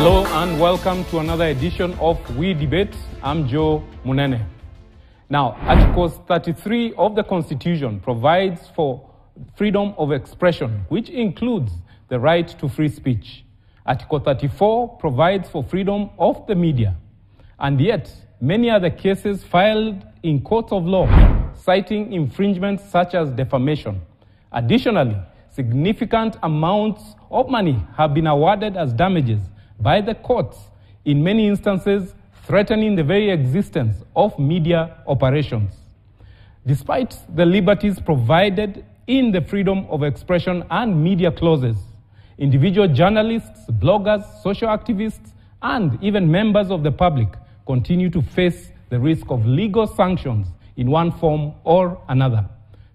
Hello and welcome to another edition of We Debate. I'm Joe Munene. Now, Article 33 of the Constitution provides for freedom of expression, which includes the right to free speech. Article 34 provides for freedom of the media. And yet, many other cases filed in courts of law citing infringements such as defamation. Additionally, significant amounts of money have been awarded as damages by the courts, in many instances threatening the very existence of media operations. Despite the liberties provided in the freedom of expression and media clauses, individual journalists, bloggers, social activists, and even members of the public continue to face the risk of legal sanctions in one form or another.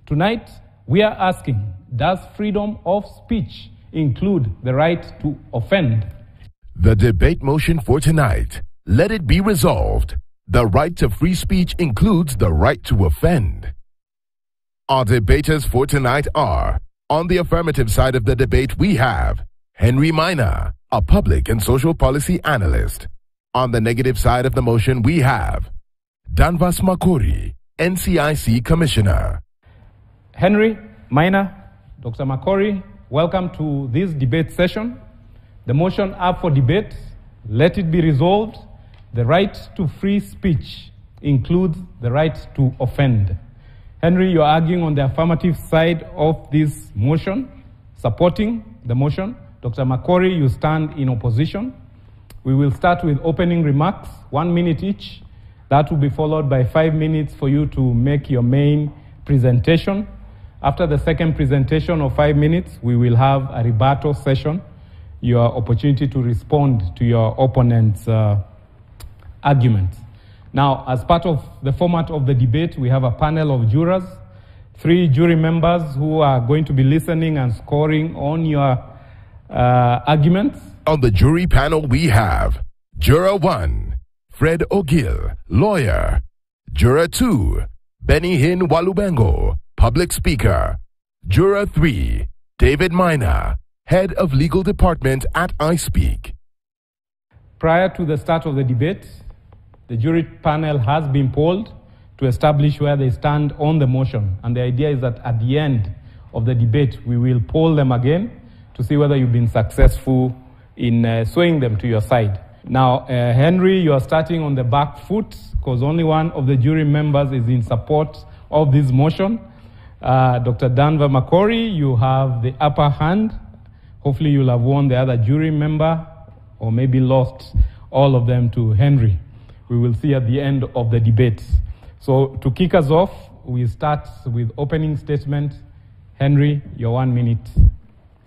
Tonight, we are asking, does freedom of speech include the right to offend? The debate motion for tonight, let it be resolved. The right to free speech includes the right to offend. Our debaters for tonight are, on the affirmative side of the debate, we have Henry Minor, a public and social policy analyst. On the negative side of the motion, we have Danvas Makori, NCIC Commissioner. Henry Minor, Dr. Makori, welcome to this debate session. The motion up for debate, let it be resolved. The right to free speech includes the right to offend. Henry, you're arguing on the affirmative side of this motion, supporting the motion. Dr. Makori, you stand in opposition. We will start with opening remarks, 1 minute each. That will be followed by 5 minutes for you to make your main presentation. After the second presentation of 5 minutes, we will have a rebuttal session, your opportunity to respond to your opponent's arguments. Now, as part of the format of the debate, we have a panel of jurors, 3 jury members who are going to be listening and scoring on your arguments. On the jury panel, we have Juror 1, Fred Ogil, lawyer. Juror 2, Benny Hin Walubengo, public speaker. Juror 3, David Minor, head of legal department at iSpeak. Prior to the start of the debate, the jury panel has been polled to establish where they stand on the motion. And the idea is that at the end of the debate, we will poll them again to see whether you've been successful in swaying them to your side. Now, Henry, you are starting on the back foot because only one of the jury members is in support of this motion. Dr. Danva Makori, you have the upper hand. Hopefully you'll have won the other jury member or maybe lost all of them to Henry. We will see at the end of the debate. So to kick us off, we start with opening statement. Henry, your 1 minute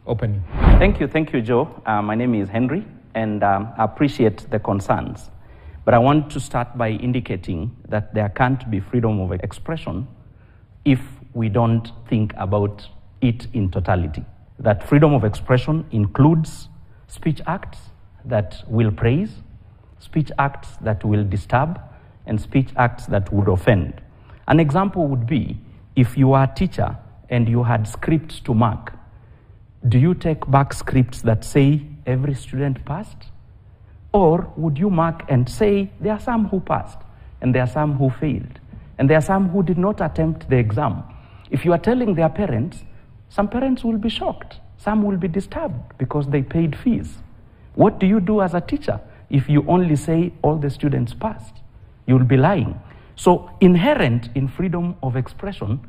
opening. Thank you, Joe. My name is Henry, and I appreciate the concerns. But I want to start by indicating that there can't be freedom of expression if we don't think about it in totality. That freedom of expression includes speech acts that will praise, speech acts that will disturb, and speech acts that would offend. An example would be if you are a teacher and you had scripts to mark. Do you take back scripts that say every student passed? Or would you mark and say there are some who passed and there are some who failed and there are some who did not attempt the exam? If you are telling their parents, some parents will be shocked. Some will be disturbed because they paid fees. What do you do as a teacher if you only say all the students passed? You'll be lying. So inherent in freedom of expression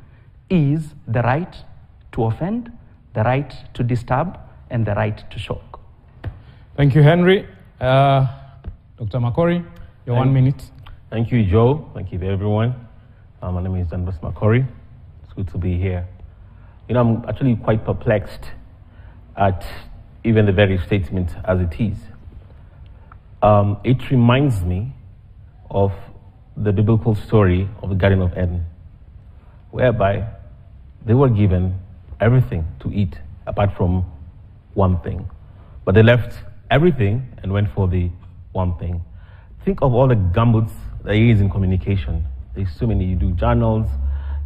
is the right to offend, the right to disturb, and the right to shock. Thank you, Henry. Dr. Makori, your 1 minute. Thank you, Joe. Thank you, everyone. My name is Danvas Makori. It's good to be here. You know, I'm actually quite perplexed at even the very statement as it is. It reminds me of the biblical story of the Garden of Eden, whereby they were given everything to eat apart from one thing. But they left everything and went for the one thing. Think of all the gambits there is in communication. There's so many. You do journals,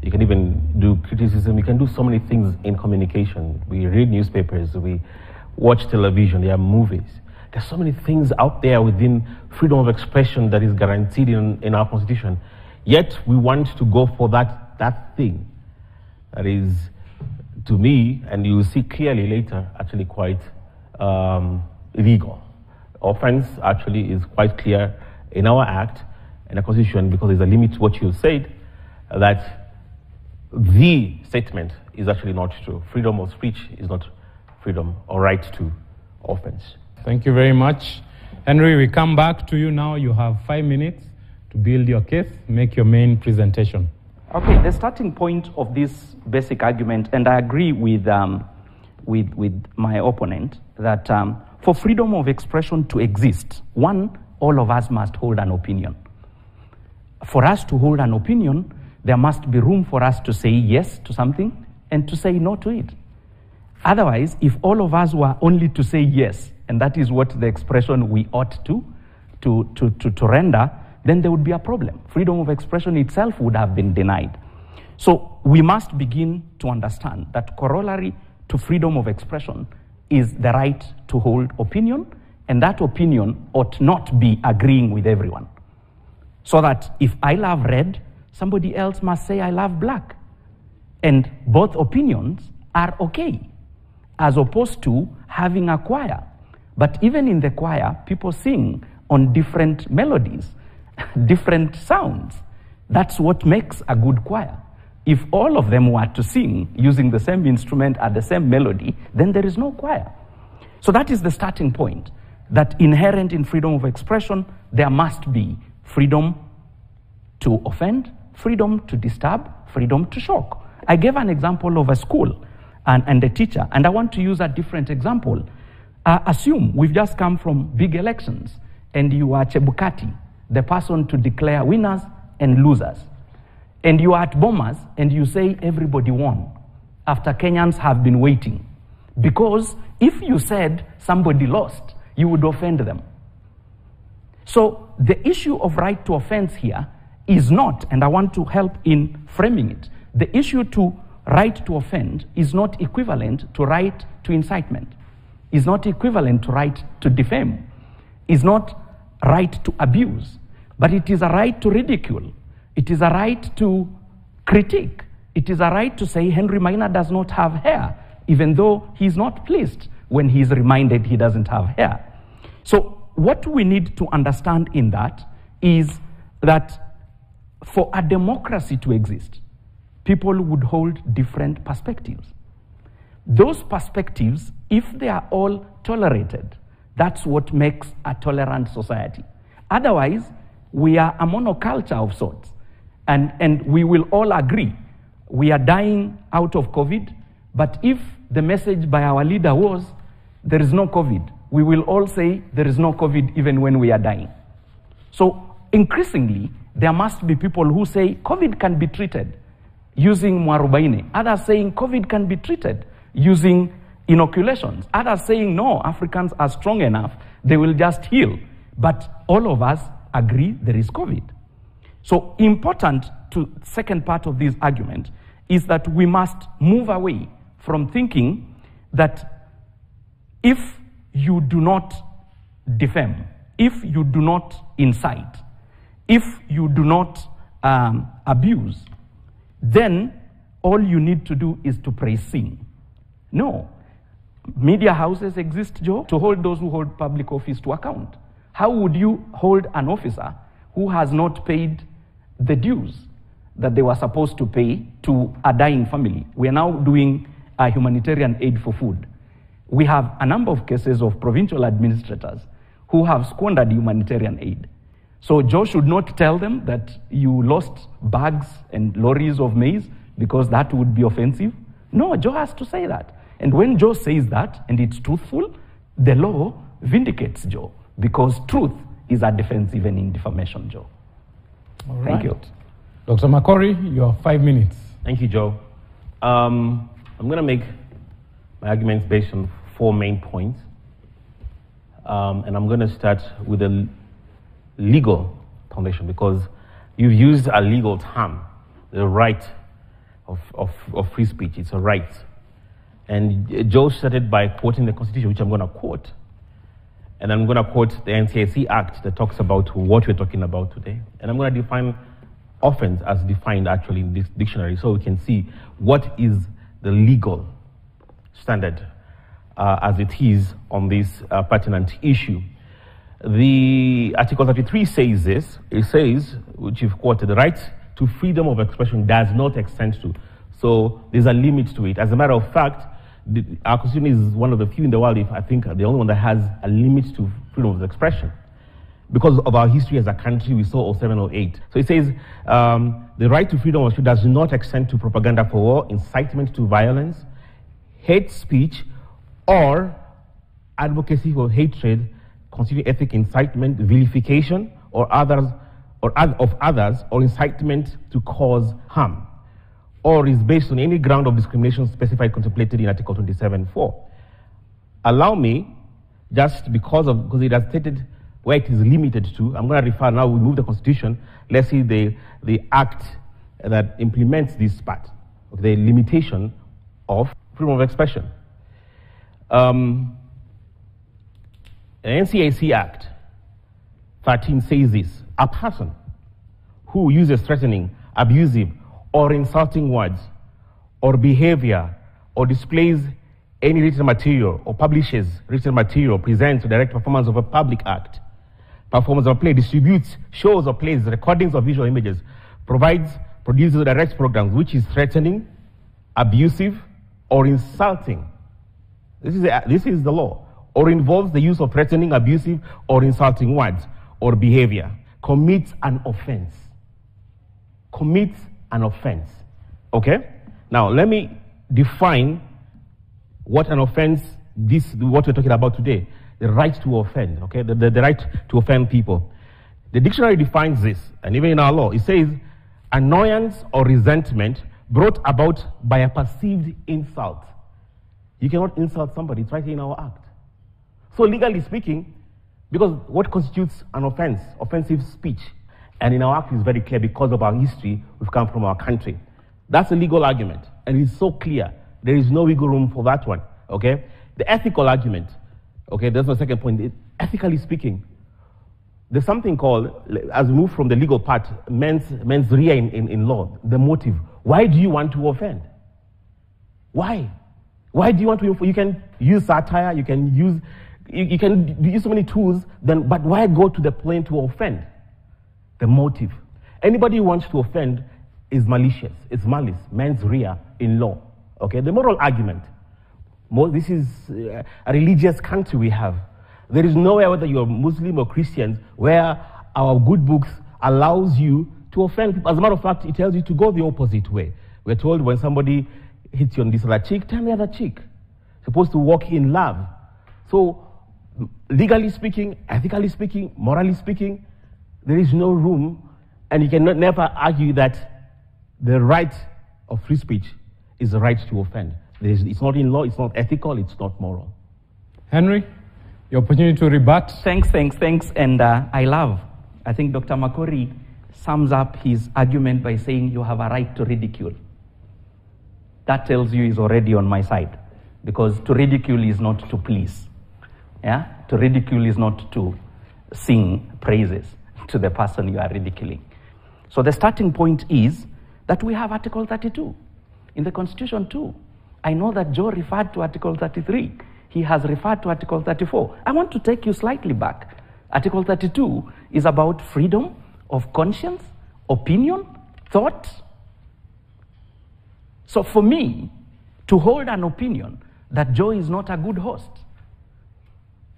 you can even do criticism, you can do so many things in communication. We read newspapers, we watch television, there are movies. There's so many things out there within freedom of expression that is guaranteed in our Constitution. Yet we want to go for that thing that is, to me, and you will see clearly later, actually quite illegal. Offense actually is quite clear in our Act and the Constitution, because there's a limit to what you said, that the statement is actually not true. Freedom of speech is not freedom or right to offense. Thank you very much. Henry, we come back to you now. You have 5 minutes to build your case, make your main presentation. Okay, the starting point of this basic argument, and I agree with my opponent, that for freedom of expression to exist, one, all of us must hold an opinion. For us to hold an opinion, there must be room for us to say yes to something and to say no to it. Otherwise, if all of us were only to say yes, and that is what the expression we ought to render, then there would be a problem. Freedom of expression itself would have been denied. So we must begin to understand that corollary to freedom of expression is the right to hold opinion, and that opinion ought not be agreeing with everyone. So that if I love red, somebody else must say I love black. And both opinions are okay, as opposed to having a choir. But even in the choir, people sing on different melodies, different sounds. That's what makes a good choir. If all of them were to sing using the same instrument at the same melody, then there is no choir. So that is the starting point, that inherent in freedom of expression, there must be freedom to offend, freedom to disturb, freedom to shock. I gave an example of a school and a teacher, and I want to use a different example. Assume we've just come from big elections, and you are Chebukati, the person to declare winners and losers. And you are at Bomas, and you say everybody won, after Kenyans have been waiting. Because if you said somebody lost, you would offend them. So the issue of right to offense here is not, and I want to help in framing it, the issue to right to offend is not equivalent to right to incitement, is not equivalent to right to defame, is not right to abuse, but it is a right to ridicule. It is a right to critique. It is a right to say Henry Maina does not have hair, even though he's not pleased when he's reminded he doesn't have hair. So what we need to understand in that is that for a democracy to exist, people would hold different perspectives. Those perspectives, if they are all tolerated, that's what makes a tolerant society. Otherwise, we are a monoculture of sorts, and we will all agree we are dying out of COVID, but if the message by our leader was there is no COVID, we will all say there is no COVID even when we are dying. So increasingly, there must be people who say COVID can be treated using mwarubaine, others saying COVID can be treated using inoculations, others saying no, Africans are strong enough, they will just heal. But all of us agree there is COVID. So important to second part of this argument is that we must move away from thinking that if you do not defame, if you do not incite, if you do not abuse, then all you need to do is to praise sin. No. Media houses exist, Joe, to hold those who hold public office to account. How would you hold an officer who has not paid the dues that they were supposed to pay to a dying family? We are now doing a humanitarian aid for food. We have a number of cases of provincial administrators who have squandered humanitarian aid. So Joe should not tell them that you lost bags and lorries of maize because that would be offensive. No, Joe has to say that. And when Joe says that, and it's truthful, the law vindicates Joe, because truth is a defense even in defamation, Joe. All Thank right. you. Dr. Makori, you have 5 minutes. Thank you, Joe. I'm going to make my arguments based on 4 main points. And I'm going to start with a legal foundation, because you've used a legal term, the right of free speech. It's a right. And Joe started by quoting the Constitution, which I'm going to quote. And I'm going to quote the NCAC Act that talks about what we're talking about today. And I'm going to define offense as defined actually in this dictionary so we can see what is the legal standard as it is on this pertinent issue. The Article 33 says this. It says, which you've quoted, the right to freedom of expression does not extend to. So there's a limit to it. As a matter of fact, our Constitution is one of the few in the world, if I think the only one that has a limit to freedom of expression. Because of our history as a country, we saw 0708. So it says, the right to freedom of expression does not extend to propaganda for war, incitement to violence, hate speech, or advocacy for hatred, constituting ethnic incitement, vilification, or others, of others, or incitement to cause harm, or is based on any ground of discrimination specified contemplated in Article 27.4. Allow me, just because it has stated where it is limited to, I'm going to refer now, we move the Constitution, let's see the act that implements this part, the limitation of freedom of expression. The NCAC Act 13 says this: a person who uses threatening, abusive, or insulting words or behavior, or displays any written material, or publishes written material, presents or direct performance of a public act, performance of a play, distributes shows or plays, recordings of visual images, produces or directs programs which is threatening, abusive, or insulting. This is the law. Or involves the use of threatening, abusive, or insulting words or behavior, commits an offense. Commits an offense. Okay? Now, let me define what an offense, what we're talking about today, the right to offend, okay? The right to offend people. The dictionary defines this, and even in our law, it says, annoyance or resentment brought about by a perceived insult. You cannot insult somebody, it's right here in our act. So legally speaking, because what constitutes an offense? Offensive speech. And in our act is very clear because of our history, we've come from our country. That's a legal argument, and it's so clear. There is no wiggle room for that one, okay? The ethical argument, okay, that's my second point. Ethically speaking, there's something called, as we move from the legal part, mens rea in law, the motive. Why do you want to offend? Why? Why do you want to? You can use satire, you can use so many tools, but why go to the plane to offend? The motive. Anybody who wants to offend is malicious. It's malice, mens rea in law. Okay, the moral argument. This is a religious country we have. There is nowhere, whether you're Muslim or Christian, where our good books allows you to offend people. As a matter of fact, it tells you to go the opposite way. We're told when somebody hits you on this other cheek, turn the other cheek. Supposed to walk in love. So, legally speaking, ethically speaking, morally speaking, there is no room, and you can never argue that the right of free speech is the right to offend. It's not in law, it's not ethical, it's not moral. Henry, your opportunity to rebut. Thanks. And I think Dr. Makori sums up his argument by saying you have a right to ridicule. That tells you he's already on my side, because to ridicule is not to please. Yeah? To ridicule is not to sing praises to the person you are ridiculing. So the starting point is that we have Article 32 in the Constitution too. I know that Joe referred to Article 33. He has referred to Article 34. I want to take you slightly back. Article 32 is about freedom of conscience, opinion, thought. So for me, to hold an opinion that Joe is not a good host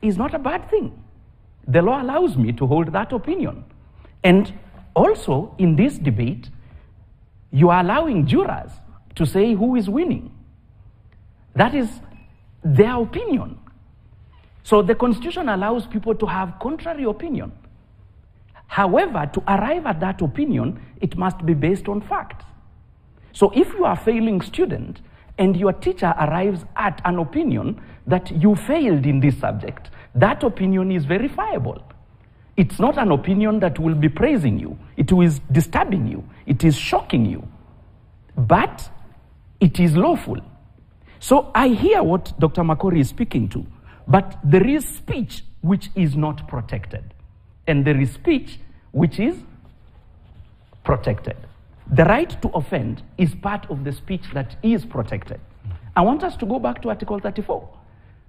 is not a bad thing. The law allows me to hold that opinion. And also, in this debate, you are allowing jurors to say who is winning. That is their opinion. So the Constitution allows people to have contrary opinion. However, to arrive at that opinion, it must be based on facts. So if you are a failing student and your teacher arrives at an opinion that you failed in this subject, that opinion is verifiable. It's not an opinion that will be praising you. It is disturbing you. It is shocking you. But it is lawful. So I hear what Dr. Makori is speaking to, but there is speech which is not protected, and there is speech which is protected. The right to offend is part of the speech that is protected. I want us to go back to Article 34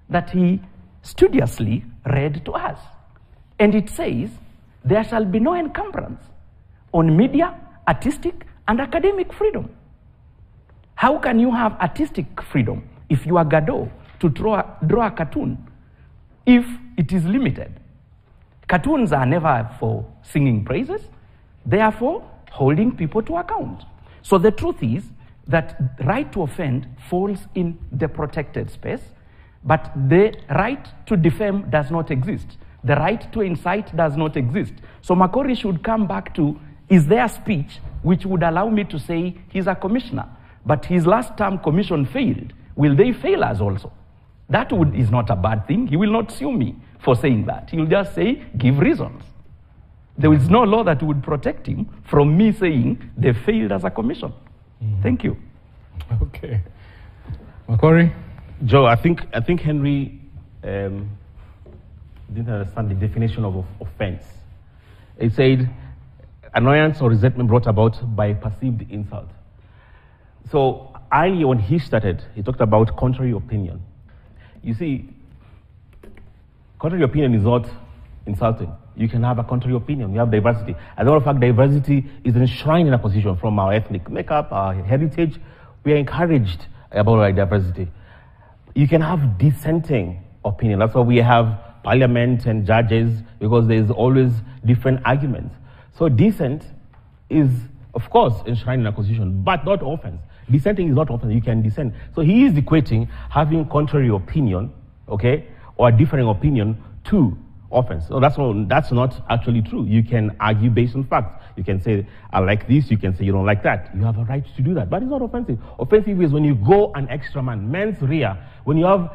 that he studiously read to us. And it says, there shall be no encumbrance on media, artistic, and academic freedom. How can you have artistic freedom if you are Godot to draw a cartoon if it is limited? Cartoons are never for singing praises. They are for holding people to account. So the truth is that right to offend falls in the protected space, but the right to defame does not exist. The right to incite does not exist. So Makori should come back to, is there speech which would allow me to say he's a commissioner, but his last term commission failed? Will they fail us also? That is not a bad thing. He will not sue me for saying that. He will just say, give reasons. There is no law that would protect him from me saying they failed as a commission. Thank you. Okay. Makori? Joe, I think Henry didn't understand the definition of offense. He said, annoyance or resentment brought about by perceived insult. So earlier when he started, he talked about contrary opinion. You see, contrary opinion is not insulting. You can have a contrary opinion. You have diversity. As a matter of fact, diversity is enshrined in a position from our ethnic makeup, our heritage. We are encouraged about our diversity. You can have dissenting opinion. That's why we have parliament and judges, because there's always different arguments. So dissent is, of course, enshrined in a constitution, but not offense. Dissenting is not offense. You can dissent. So he is equating having contrary opinion, okay, or a differing opinion to offense. So that's not actually true. You can argue based on facts. You can say, I like this. You can say, you don't like that. You have a right to do that. But it's not offensive. Offensive is when you go an extra man, mens rea, when you have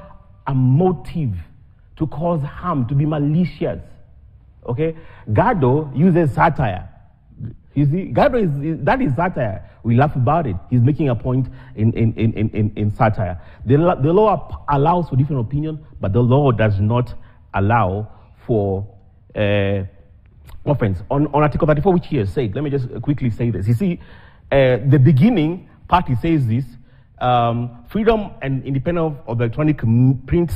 a motive to cause harm, to be malicious. Okay? Gado uses satire. You see, Gado that is satire. We laugh about it. He's making a point in satire. The law allows for different opinion, but the law does not allow for offense. On Article 34, which he has said, let me just quickly say this. You see, the beginning part, he says this, freedom and independence of electronic print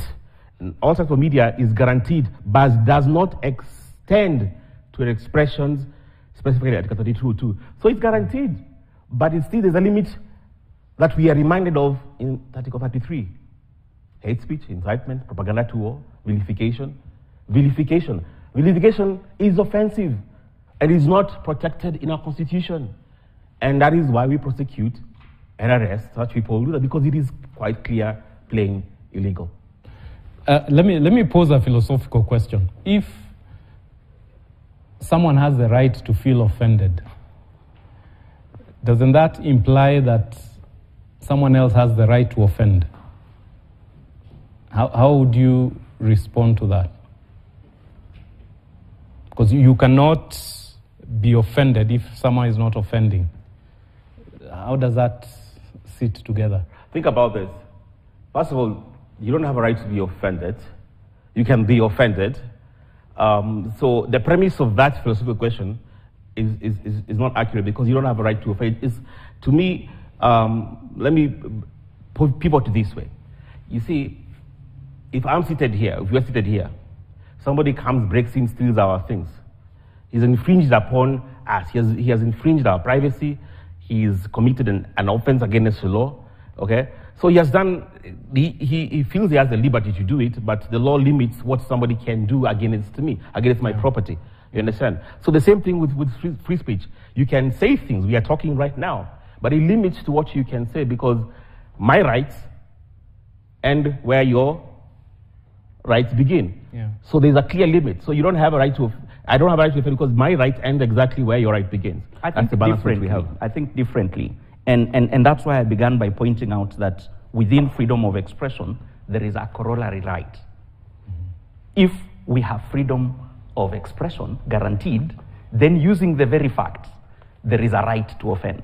and all sorts of media is guaranteed, but does not extend to expressions specifically Article 32 too. So it's guaranteed, but it's still there's a limit that we are reminded of in Article 33. Hate speech, incitement, propaganda to war, vilification. Vilification is offensive and is not protected in our constitution. And that is why we prosecute and arrest such people who do that, because it is quite clear, plain illegal. Let me pose a philosophical question. If someone has the right to feel offended, doesn't that imply that someone else has the right to offend? How would you respond to that? Because you cannot be offended if someone is not offending. How does that sit together? Think about this. First of all, you don't have a right to be offended. You can be offended. So the premise of that philosophical question is not accurate, because you don't have a right to offend. To me, let me pivot it this way. You see, if I'm seated here, if we're seated here, somebody comes, breaks in, steals our things. He's infringed upon us. He has infringed our privacy. He's committed an offense against the law. Okay? So he has done, he feels he has the liberty to do it, but the law limits what somebody can do against me, against my property. You understand? So the same thing with free speech. You can say things, we are talking right now, but it limits to what you can say, because my rights end where your rights begin. Yeah. So there's a clear limit. So you don't have a right to, I don't have a right to offend because my right ends exactly where your right begins. That's the balance we have. I think differently. And that's why I began by pointing out that within freedom of expression, there is a corollary right. If we have freedom of expression guaranteed, then using the very facts, there is a right to offend.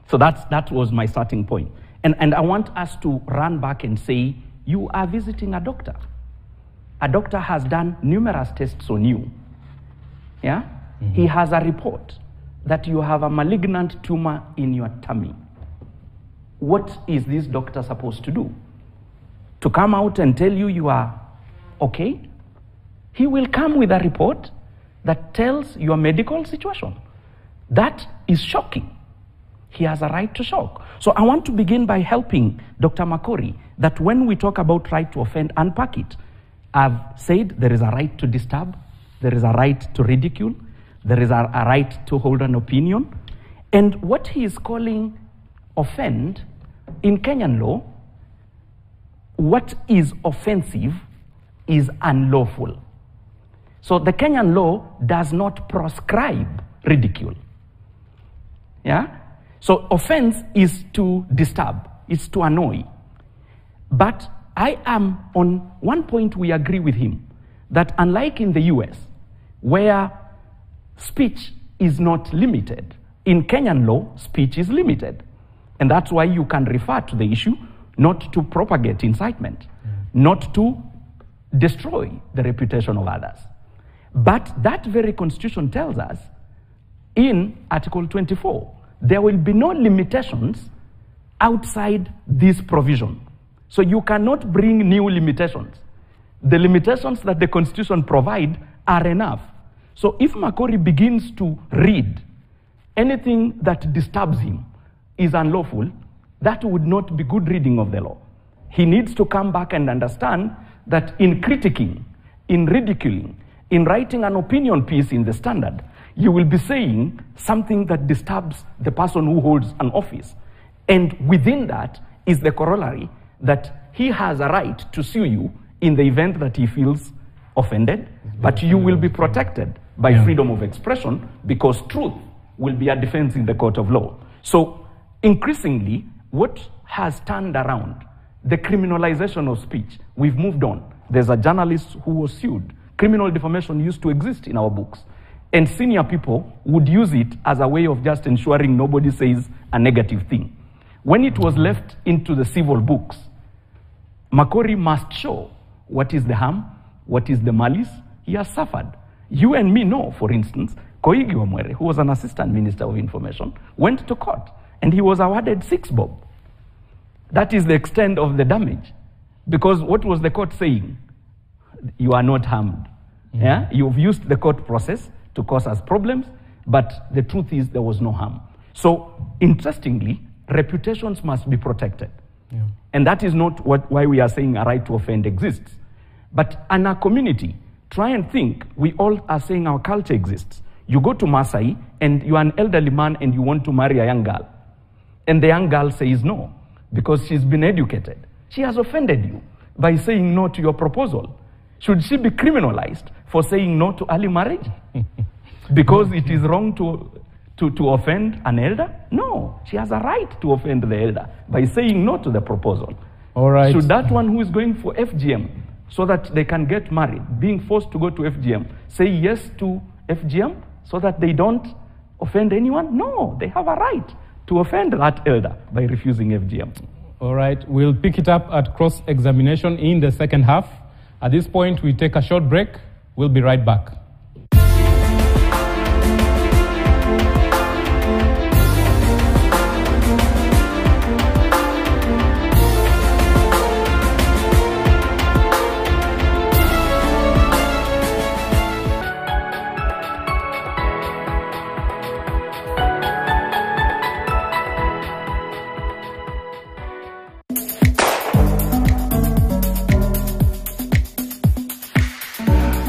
So that was my starting point. And I want us to run back and say, you are visiting a doctor. a doctor has done numerous tests on you. Yeah? Mm-hmm. He has a report that you have a malignant tumor in your tummy. What is this doctor supposed to do? To come out and tell you you are okay? He will come with a report that tells your medical situation. That is shocking. He has a right to shock. So I want to begin by helping Dr. Makori that when we talk about right to offend, unpack it. I've said there is a right to disturb, there is a right to ridicule, there is a right to hold an opinion. And what he is calling offend, in Kenyan law, what is offensive is unlawful. So the Kenyan law does not prescribe ridicule. Yeah? So offense is to disturb, it's to annoy. But I am, on one point we agree with him, that unlike in the US, where speech is not limited, in Kenyan law, speech is limited. And that's why you can refer to the issue not to propagate incitement, not to destroy the reputation of others. But that very constitution tells us in Article 24, there will be no limitations outside this provision. So you cannot bring new limitations. The limitations that the Constitution provide are enough. So if Makori begins to read anything that disturbs him is unlawful, that would not be good reading of the law. He needs to come back and understand that in critiquing, in ridiculing, in writing an opinion piece in the Standard, you will be saying something that disturbs the person who holds an office. And within that is the corollary that he has a right to sue you in the event that he feels offended, but you will be protected by freedom of expression because truth will be a defense in the court of law. So increasingly, what has turned around, the criminalization of speech, we've moved on. There's a journalist who was sued. Criminal defamation used to exist in our books. And senior people would use it as a way of just ensuring nobody says a negative thing. When it was left into the civil books, Makori must show what is the harm, what is the malice he has suffered. You and me know, for instance, Koigi Wamwere, who was an assistant minister of information, went to court and he was awarded 6 bob. That is the extent of the damage. Because what was the court saying? You are not harmed. Yeah? You've used the court process to cause us problems, but the truth is there was no harm. So, interestingly, reputations must be protected. Yeah. And that is not why we are saying a right to offend exists. But in our community, try and think, we all are saying our culture exists. You go to Masai and you are an elderly man and you want to marry a young girl. And the young girl says no, because she's been educated. She has offended you by saying no to your proposal. Should she be criminalized for saying no to early marriage? Because it is wrong to offend an elder? No, she has a right to offend the elder by saying no to the proposal. All right. Should that one who is going for FGM so that they can get married, being forced to go to FGM, say yes to FGM so that they don't offend anyone? No, they have a right to offend that elder by refusing FGM. All right, we'll pick it up at cross-examination in the second half. At this point, we take a short break. We'll be right back.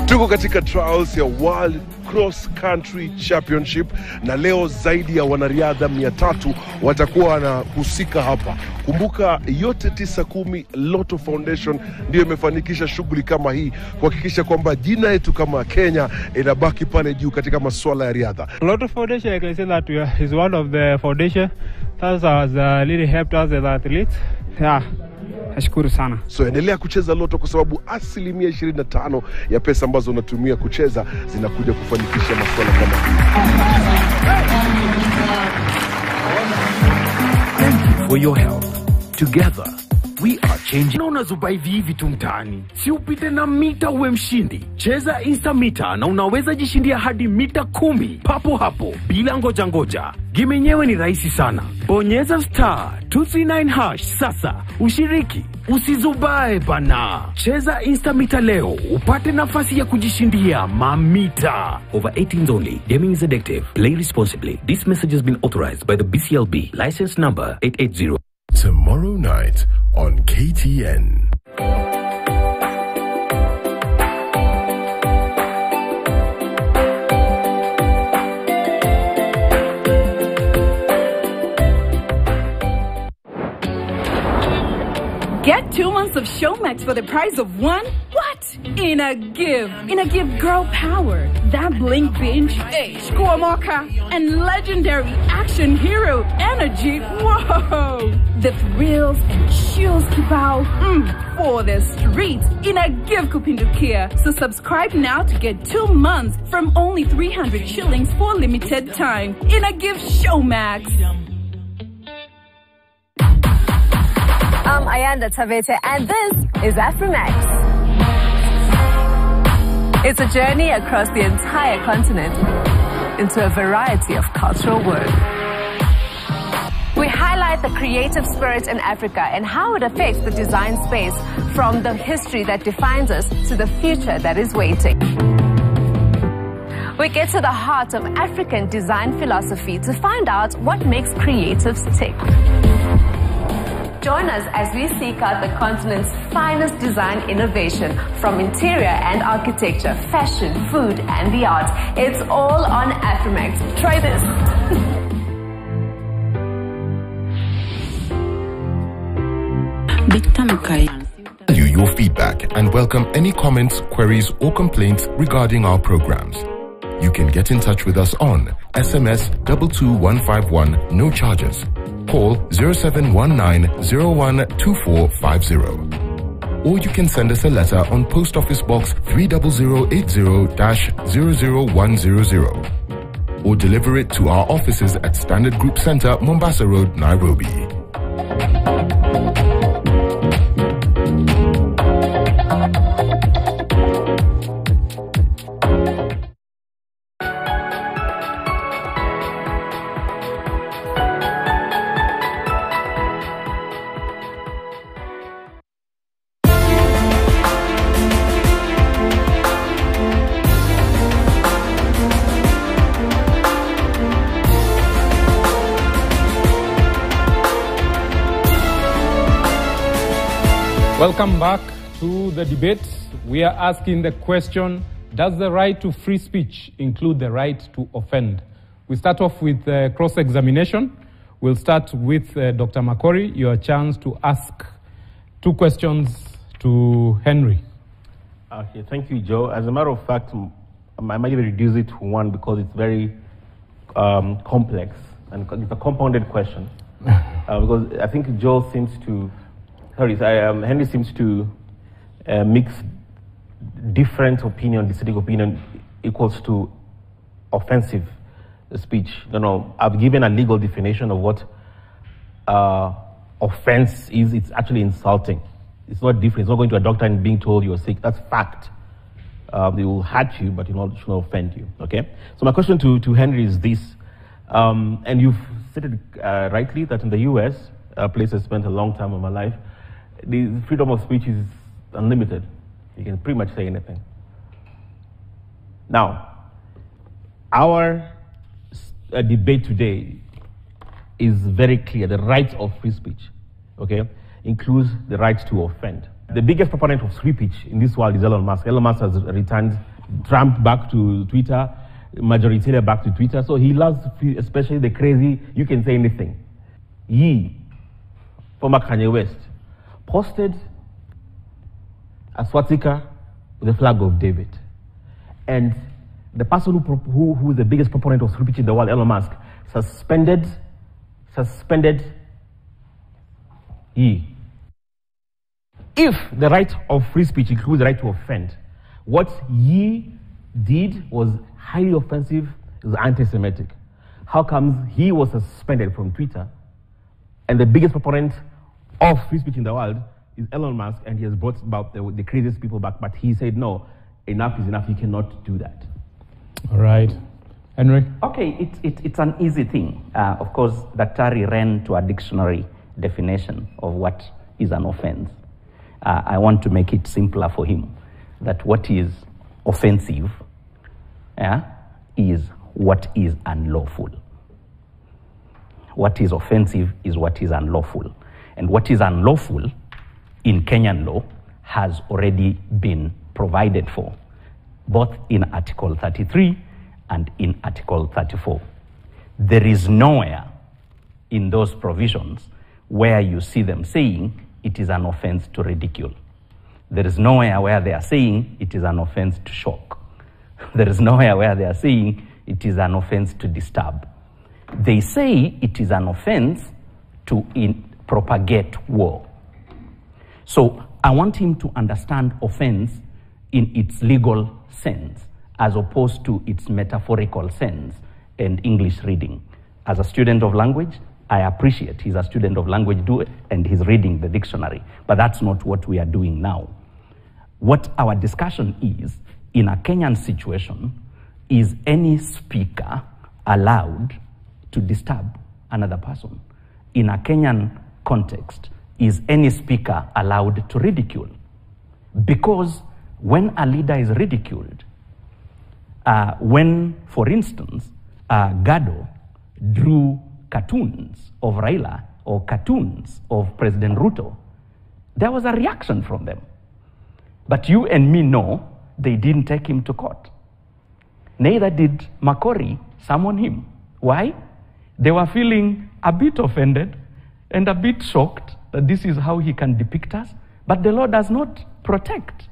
Tuko katika trials ya World Cross Country Championship na leo zaidi ya wanariadha 300 watakuwa wanahusika hapa. Kumbuka yote 910 Lotto Foundation ndio imefanikisha shughuli kama hii kuhakikisha kwamba jina yetu kama Kenya inabaki pale juu katika masuala ya riadha. Lotto Foundation, I can say that is one of the foundation that has really helped us as athletes. Yeah. Nashukuru sana. So endelea kucheza Lotto kwa sababu 25% ya pesa ambazo unatumia kucheza zinakuja kufanikisha masuala kama hii. Thank you for your help. Together, We are changing. Naona zubaivi hivi tu mtaani. Si upite na mita uwe mshindi. Cheza Instamita na unaweza jishindia hadi mita 10 papo hapo bila ngoja ngoja. Game yenyewe ni rahisi sana. Bonyeza *239# sasa. Ushiriki. Usizubae bana. Cheza Instamita leo upate nafasi ya kujishindia mamita. Over 18s only. Gaming is addictive. Play responsibly. This message has been authorized by the BCLB. License number 880. Tomorrow night on KTN. Get 2 months of Showmax for the price of one? What? In a Give girl power. That blink binge, Squamaka, and legendary action hero energy. Whoa! The thrills and chills keep out for the streets. In a Give Kupindukia. So subscribe now to get 2 months from only 300 shillings for limited time. In a Give Showmax. I'm Ayanda Tavete, and this is Afrimax. It's a journey across the entire continent into a variety of cultural work. We highlight the creative spirit in Africa and how it affects the design space, from the history that defines us to the future that is waiting. We get to the heart of African design philosophy to find out what makes creatives tick. Join us as we seek out the continent's finest design innovation, from interior and architecture, fashion, food, and the arts. It's all on Afrimax. Try this. Value your feedback and welcome any comments, queries, or complaints regarding our programs. You can get in touch with us on SMS 22151, no charges. Call 0719-012450. Or you can send us a letter on Post Office Box 30080-00100. Or deliver it to our offices at Standard Group Center, Mombasa Road, Nairobi. Welcome back to the debate. We are asking the question, does the right to free speech include the right to offend? We start off with cross-examination. We'll start with Dr. Makori. Your chance to ask 2 questions to Henry. Okay, thank you, Joe. As a matter of fact, I might even reduce it to 1 because it's very complex and it's a compounded question. Because I think Joe seems to... Henry seems to mix different opinion, dissenting opinion equals to offensive speech. I've given a legal definition of what offense is. It's actually insulting. It's not different. It's not going to a doctor and being told you're sick. That's fact. They will hurt you, but it should not offend you. Okay. So my question to Henry is this, and you've stated rightly that in the U.S., a place I spent a long time of my life, the freedom of speech is unlimited. You can pretty much say anything. Now, our debate today is very clear. The right of free speech, okay, includes the right to offend. The biggest proponent of free speech in this world is Elon Musk. Elon Musk has returned Trump back to Twitter, Marjorie Taylor back to Twitter. So he loves, especially the crazy, you can say anything. Ye, former Kanye West, posted a swastika with the flag of David. And the person who is the biggest proponent of free speech in the world, Elon Musk, suspended Ye. If the right of free speech includes the right to offend, what Ye did was highly offensive, it was anti-Semitic. How comes he was suspended from Twitter and the biggest proponent of free speech in the world is Elon Musk, and he has brought about the craziest people back, but he said, no, enough is enough, you cannot do that. All right. Henry? Okay, it's an easy thing. Of course, Daktari ran to a dictionary definition of what is an offense. I want to make it simpler for him, that what is offensive is what is unlawful. What is offensive is what is unlawful. And what is unlawful in Kenyan law has already been provided for, both in Article 33 and in Article 34. There is nowhere in those provisions where you see them saying it is an offense to ridicule. There is nowhere where they are saying it is an offense to shock. There is nowhere where they are saying it is an offense to disturb. They say it is an offense to propagate war. So I want him to understand offense in its legal sense as opposed to its metaphorical sense and English reading. As a student of language, I appreciate he's a student of language and he's reading the dictionary, but that's not what we are doing now. What our discussion is, in a Kenyan situation, is any speaker allowed to disturb another person? In a Kenyan context, is any speaker allowed to ridicule? Because when a leader is ridiculed, when, for instance, Gado drew cartoons of Raila or cartoons of President Ruto, there was a reaction from them. But you and me know they didn't take him to court. Neither did Makori summon him. Why? They were feeling a bit offended and a bit shocked that this is how he can depict us, but the law does not protect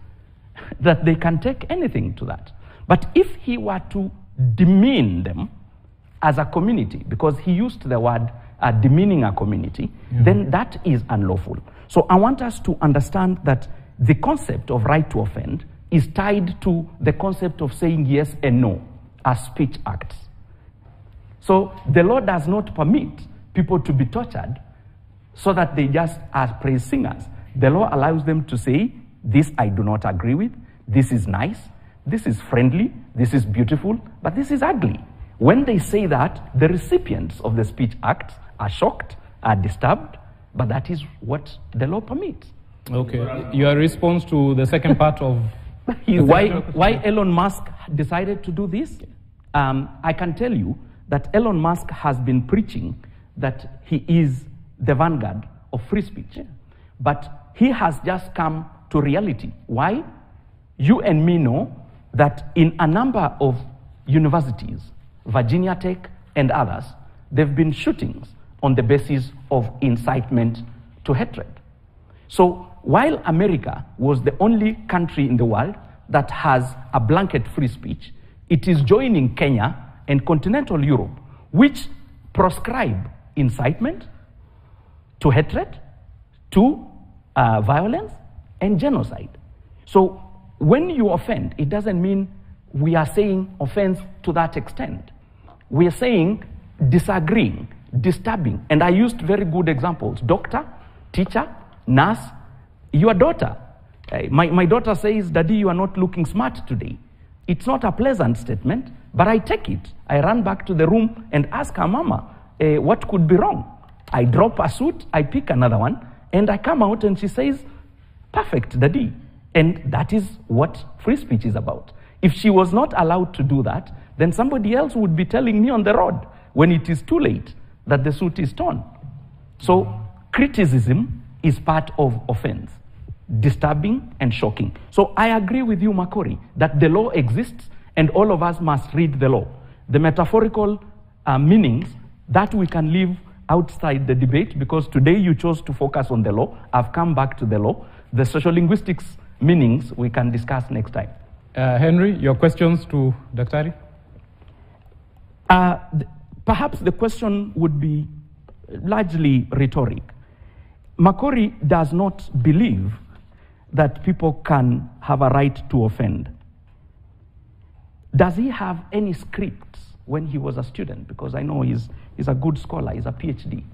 that they can take anything to that. But if he were to demean them as a community, because he used the word demeaning a community, then that is unlawful. So I want us to understand that the concept of right to offend is tied to the concept of saying yes and no as speech acts. So the law does not permit people to be tortured so that they just are praise singers. The law allows them to say, this I do not agree with, this is nice, this is friendly, this is beautiful, but this is ugly. When they say that, the recipients of the speech acts are shocked, are disturbed, but that is what the law permits. Okay, your response to the second part of... why Elon Musk decided to do this? I can tell you that Elon Musk has been preaching that he is the vanguard of free speech. But he has just come to reality. Why? You and me know that in a number of universities, Virginia Tech and others, there have been shootings on the basis of incitement to hatred. So while America was the only country in the world that has a blanket free speech, it is joining Kenya and continental Europe, which proscribe incitement to hatred, to violence, and genocide. So when you offend, it doesn't mean we are saying offense to that extent. We are saying disagreeing, disturbing. And I used very good examples. Doctor, teacher, nurse, your daughter. My daughter says, Daddy, you are not looking smart today. It's not a pleasant statement, but I take it. I run back to the room and ask her, Mama, what could be wrong? I drop a suit, I pick another one, and I come out and she says, perfect, Daddy. And that is what free speech is about. If she was not allowed to do that, then somebody else would be telling me on the road when it is too late that the suit is torn. So criticism is part of offense, disturbing and shocking. So I agree with you, Makori, that the law exists and all of us must read the law. The metaphorical meanings, that we can leave outside the debate, because today you chose to focus on the law. I've come back to the law. The sociolinguistics meanings we can discuss next time. Henry, your questions to Daktari? Perhaps the question would be largely rhetoric. Makori does not believe that people can have a right to offend. Does he have any scripts when he was a student? Because I know he's a good scholar, he's a PhD.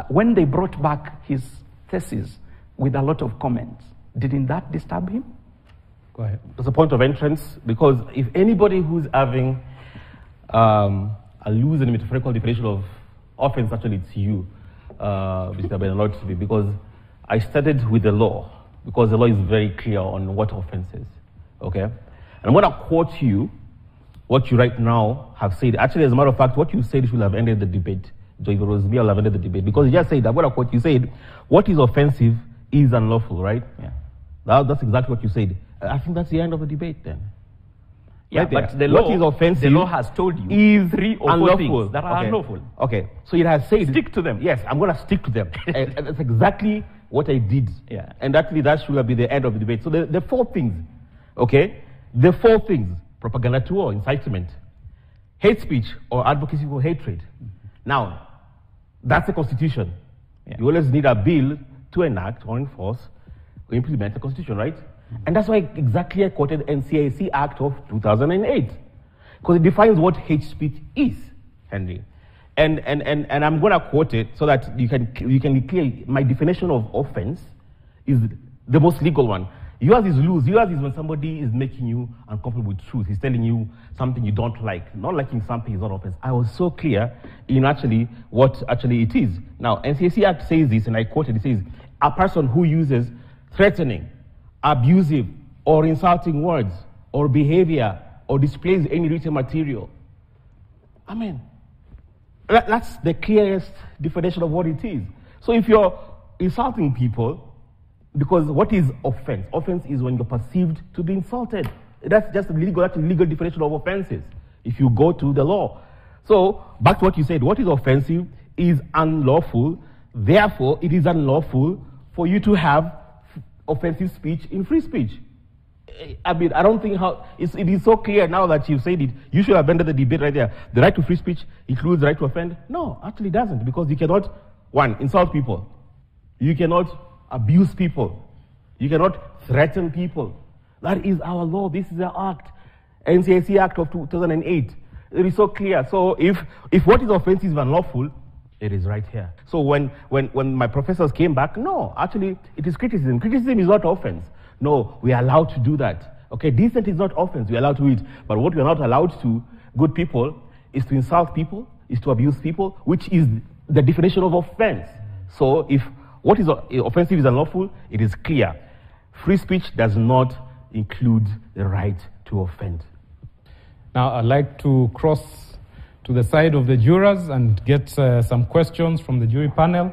When they brought back his thesis with a lot of comments. Didn't that disturb him? Go ahead. It's a point of entrance, because if anybody who's having a loose and metaphorical definition of offense, actually it's you, Mr. Benalot, because I started with the law, because the law is very clear on what offense is, okay? And I'm going to quote you what you right now have said. Actually, as a matter of fact, what you said should have ended the debate. Joy Rosby will have ended the debate, because you just said, I'm going to quote, you said, what is offensive is unlawful, right? Yeah. That's exactly what you said. I think that's the end of the debate then. Yeah, right, but the law, what is offensive, the law has told you is 3 or 4 unlawful. things that are Okay. unlawful. Okay, so it has said, Stick to them. Yes, I'm going to stick to them. And that's exactly what I did. Yeah. And actually that should be the end of the debate. So the 4 things, okay? The 4 things: propaganda to war, incitement, hate speech, or advocacy for hatred. Now, that's the Constitution. Yeah. You always need a bill to enact or enforce or implement the Constitution, right? And that's why exactly I quoted NCIC Act of 2008, because it defines what hate speech is, Henry. And I'm going to quote it so that you can be clear. My definition of offense is the most legal one. Yours is loose. Yours is when somebody is making you uncomfortable with truth. He's telling you something you don't like. Not liking something is not offense. I was so clear in actually what actually it is. Now, NCIC Act says this, and I quote it. It says, a person who uses threatening, abusive, or insulting words or behavior or displays any written material. I mean, that's the clearest definition of what it is. So if you're insulting people, because what is offense? Offense is when you're perceived to be insulted. That's just that's a legal definition of offenses, if you go to the law. So, back to what you said, what is offensive is unlawful. Therefore, it is unlawful for you to have offensive speech in free speech. I mean, I don't think it is so clear now that you've said it. You should have ended the debate right there. The right to free speech includes the right to offend. No, actually it doesn't, because you cannot, 1, insult people. You cannot abuse people. You cannot threaten people. That is our law. This is our act. NCIC Act of 2008. It is so clear. So if what is offensive is unlawful, it is right here. So when my professors came back, no, actually it is criticism. Criticism is not offense. No, we are allowed to do that. Okay, dissent is not offense. We are allowed to it. But what we are not allowed to, good people, is to insult people, is to abuse people, which is the definition of offense. So if what is offensive is unlawful, it is clear. Free speech does not include the right to offend. Now, I'd like to cross to the side of the jurors and get some questions from the jury panel.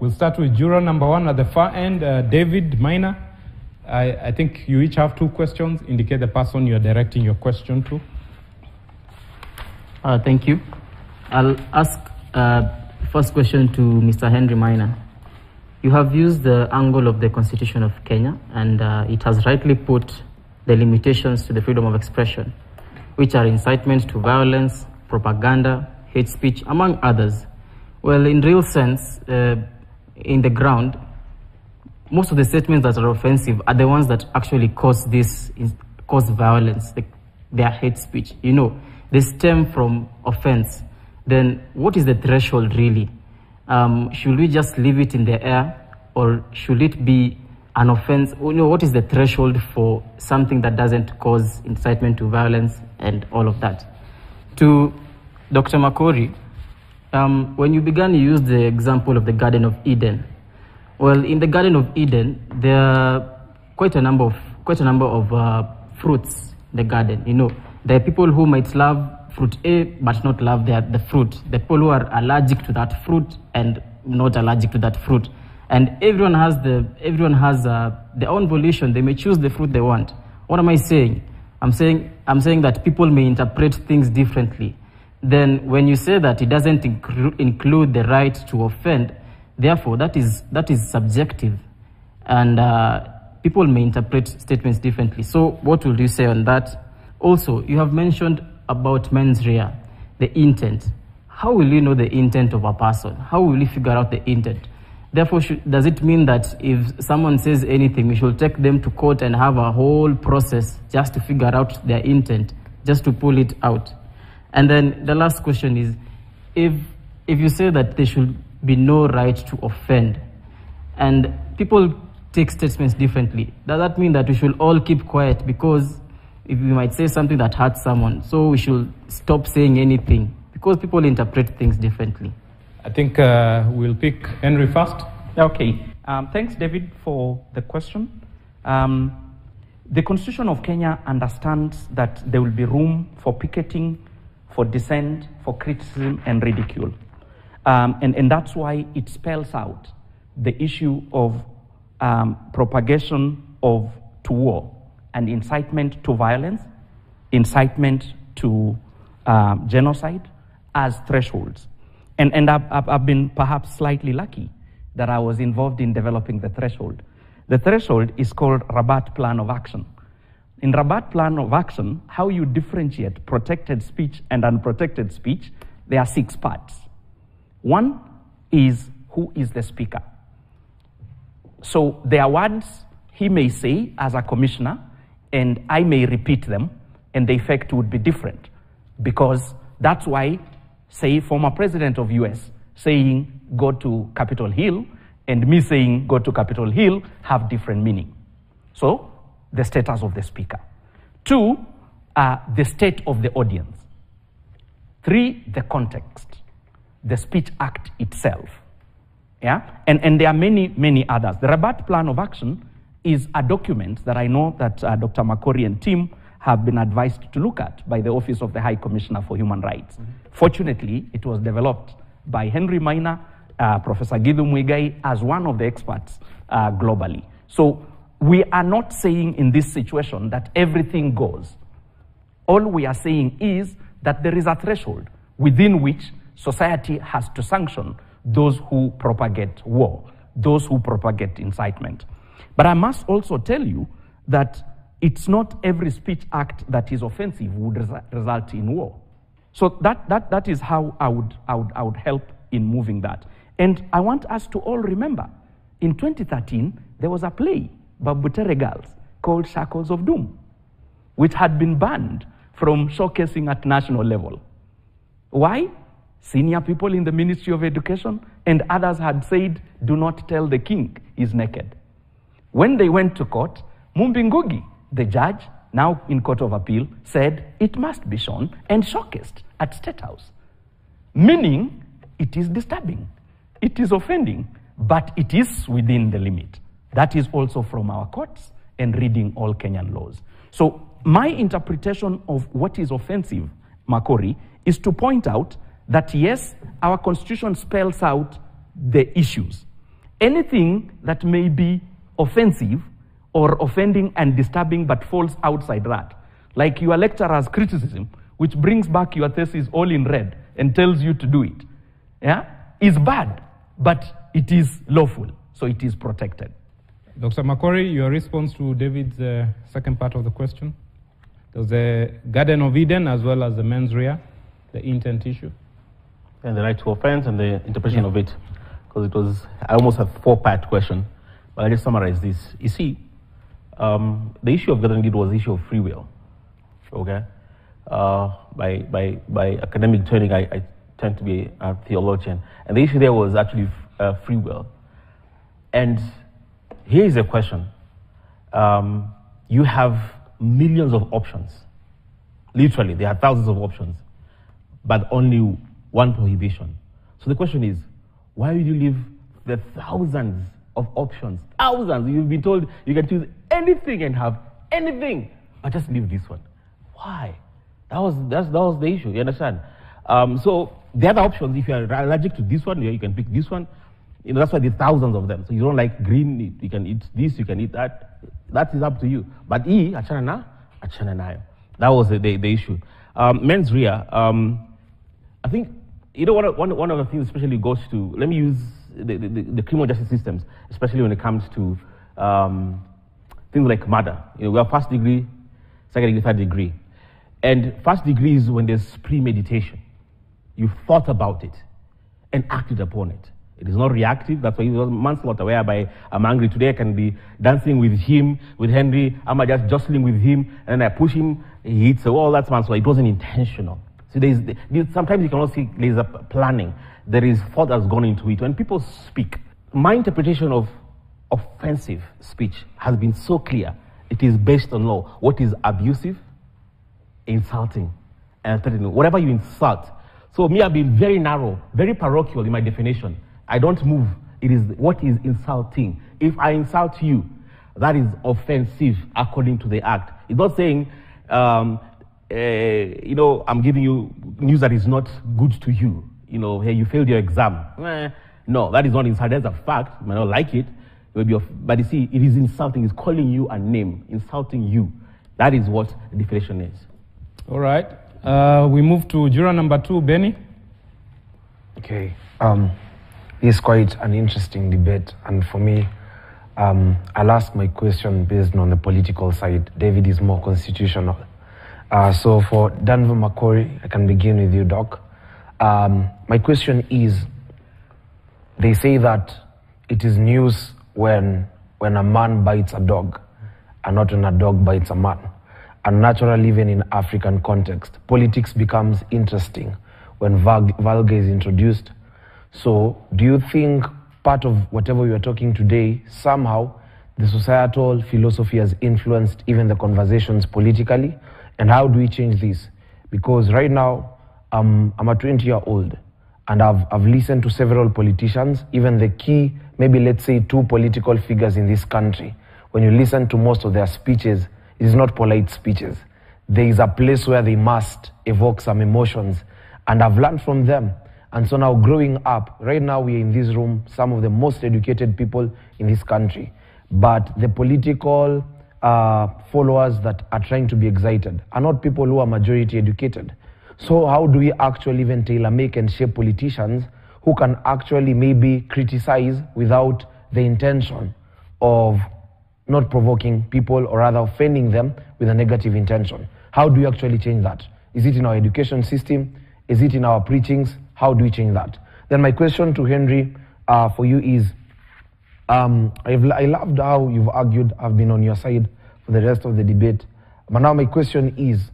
We'll start with juror number 1 at the far end, David Minor. I think you each have 2 questions. Indicate the person you're directing your question to. Thank you. I'll ask first question to Mr. Henry Minor. You have used the angle of the Constitution of Kenya, and it has rightly put the limitations to the freedom of expression, which are incitement to violence, propaganda, hate speech, among others. Well, in real sense, in the ground, most of the statements that are offensive are the ones that actually cause violence, their hate speech. You know, they stem from offense. Then what is the threshold really? Should we just leave it in the air, or should it be an offense? You know, what is the threshold for something that doesn't cause incitement to violence and all of that? To Dr. Makori, when you began, you used the example of the Garden of Eden. Well, in the Garden of Eden, there are quite a number of fruits in the garden. You know, there are people who might love fruit A but not love the fruit. The people who are allergic to that fruit and not allergic to that fruit. And everyone has their own volition. They may choose the fruit they want. What am I saying? I'm saying that people may interpret things differently. Then when you say that it doesn't include the right to offend, therefore that is subjective, and people may interpret statements differently. So what will you say on that? Also, you have mentioned about mens rea, the intent. How will you know the intent of a person? How will you figure out the intent? Therefore, does it mean that if someone says anything, we should take them to court and have a whole process just to figure out their intent, just to pull it out? And then the last question is, if you say that there should be no right to offend, and people take statements differently. Does that mean that we should all keep quiet because if we might say something that hurts someone, so we should stop saying anything because people interpret things differently? I think we'll pick Henry first. Okay. Thanks, David, for the question. The Constitution of Kenya understands that there will be room for picketing, for dissent, for criticism and ridicule. And that's why it spells out the issue of propagation to war and incitement to violence, incitement to genocide as thresholds. And I've been perhaps slightly lucky that I was involved in developing the threshold. The threshold is called Rabat Plan of Action. In Rabat Plan of Action, how you differentiate protected speech and unprotected speech, there are 6 parts. One is who is the speaker. So there are words he may say as a commissioner, and I may repeat them, and the effect would be different. Because that's why, say, former president of US saying go to Capitol Hill and me saying go to Capitol Hill have different meaning. So, the status of the speaker. 2, the state of the audience. 3, the context, the speech act itself. Yeah? And there are many, many others. The Rabat Plan of Action is a document that I know that Dr. Makori and team have been advised to look at by the Office of the High Commissioner for Human Rights. Fortunately, it was developed by Henry Maina, Professor Githu Muigai, as one of the experts globally. So we are not saying in this situation that everything goes. All we are saying is that there is a threshold within which society has to sanction those who propagate war, those who propagate incitement. But I must also tell you that it's not every speech act that is offensive would result in war. So that is how I would help in moving that. And I want us to all remember, in 2013, there was a play by Butere Girls called Shackles of Doom, which had been banned from showcasing at national level. Why? Senior people in the Ministry of Education and others had said, do not tell the king he's naked. When they went to court, Mumbingugi, the judge, now in Court of Appeal, said it must be shown and showcased at State House. Meaning, it is disturbing, it is offending, but it is within the limit. That is also from our courts and reading all Kenyan laws. So my interpretation of what is offensive, Makori, is to point out that yes, our constitution spells out the issues. Anything that may be offensive or offending and disturbing but falls outside that, like your lecturer's criticism, which brings back your thesis all in red and tells you to do it, yeah, is bad, but it is lawful, so it is protected. Dr. Makori, your response to David's second part of the question? There was the Garden of Eden as well as the mens rea, the intent issue. And the right to offense and the interpretation of it. Because it was, I almost have a 4-part question, but I just summarize this. You see, the issue of Garden of Eden was the issue of free will. Okay? By academic training, I tend to be a theologian. And the issue there was actually free will. And here is a question. You have millions of options. Literally, there are thousands of options, but only one prohibition. So the question is, why would you leave the thousands of options? Thousands. You've been told you can choose anything and have anything, but just leave this one. Why? That was the issue, you understand? So the other options, if you're allergic to this one, you can pick this one. You know, that's why there's thousands of them. So you don't like green, you can eat this, you can eat that. That is up to you. But achana na. That was the issue. Mens rea, I think, you know, one of the things especially goes to, let me use the criminal justice systems, especially when it comes to things like murder. You know, we have first degree, second degree, third degree. And first degree is when there's premeditation. You thought about it and acted upon it. It is not reactive. That's why it was manslaughter, whereby I'm angry today, I can be dancing with him, with Henry, I'm just jostling with him, and then I push him, he hits the wall. That's manslaughter. It wasn't intentional. So sometimes you can also see there's a planning. There is thought that's gone into it. When people speak, my interpretation of offensive speech has been so clear. It is based on law. What is abusive, insulting, and threatening. Whatever you insult. So me, I've been very narrow, very parochial in my definition. I don't move. It is what is insulting. If I insult you, that is offensive according to the act. It's not saying, you know, I'm giving you news that is not good to you. You know, hey, you failed your exam. No, that is not insult. That's a fact. You might not like it. But you see, it is insulting. It's calling you a name, insulting you. That is what the definition is. All right. We move to juror number 2, Benny. Okay. It's quite an interesting debate. And for me, I'll ask my question based on the political side. David is more constitutional. So for Danville Makori, I can begin with you, Doc. My question is, they say that it is news when a man bites a dog and not when a dog bites a man. And naturally, even in African context, politics becomes interesting when vulgar is introduced. So do you think part of whatever we are talking today, somehow the societal philosophy has influenced even the conversations politically? And how do we change this? Because right now, I'm a 20-year-old and I've listened to several politicians, even the key, maybe let's say 2 political figures in this country. When you listen to most of their speeches, it is not polite speeches. There is a place where they must evoke some emotions. And I've learned from them. And so now growing up, right now we are in this room, some of the most educated people in this country. But the political followers that are trying to be excited are not people who are majority educated. So how do we actually even tailor-make and shape politicians who can actually maybe criticize without the intention of not provoking people or rather offending them with a negative intention? How do we actually change that? Is it in our education system? Is it in our preachings? How do we change that? Then my question to Henry for you is, I loved how you've argued. I've been on your side for the rest of the debate. But now my question is,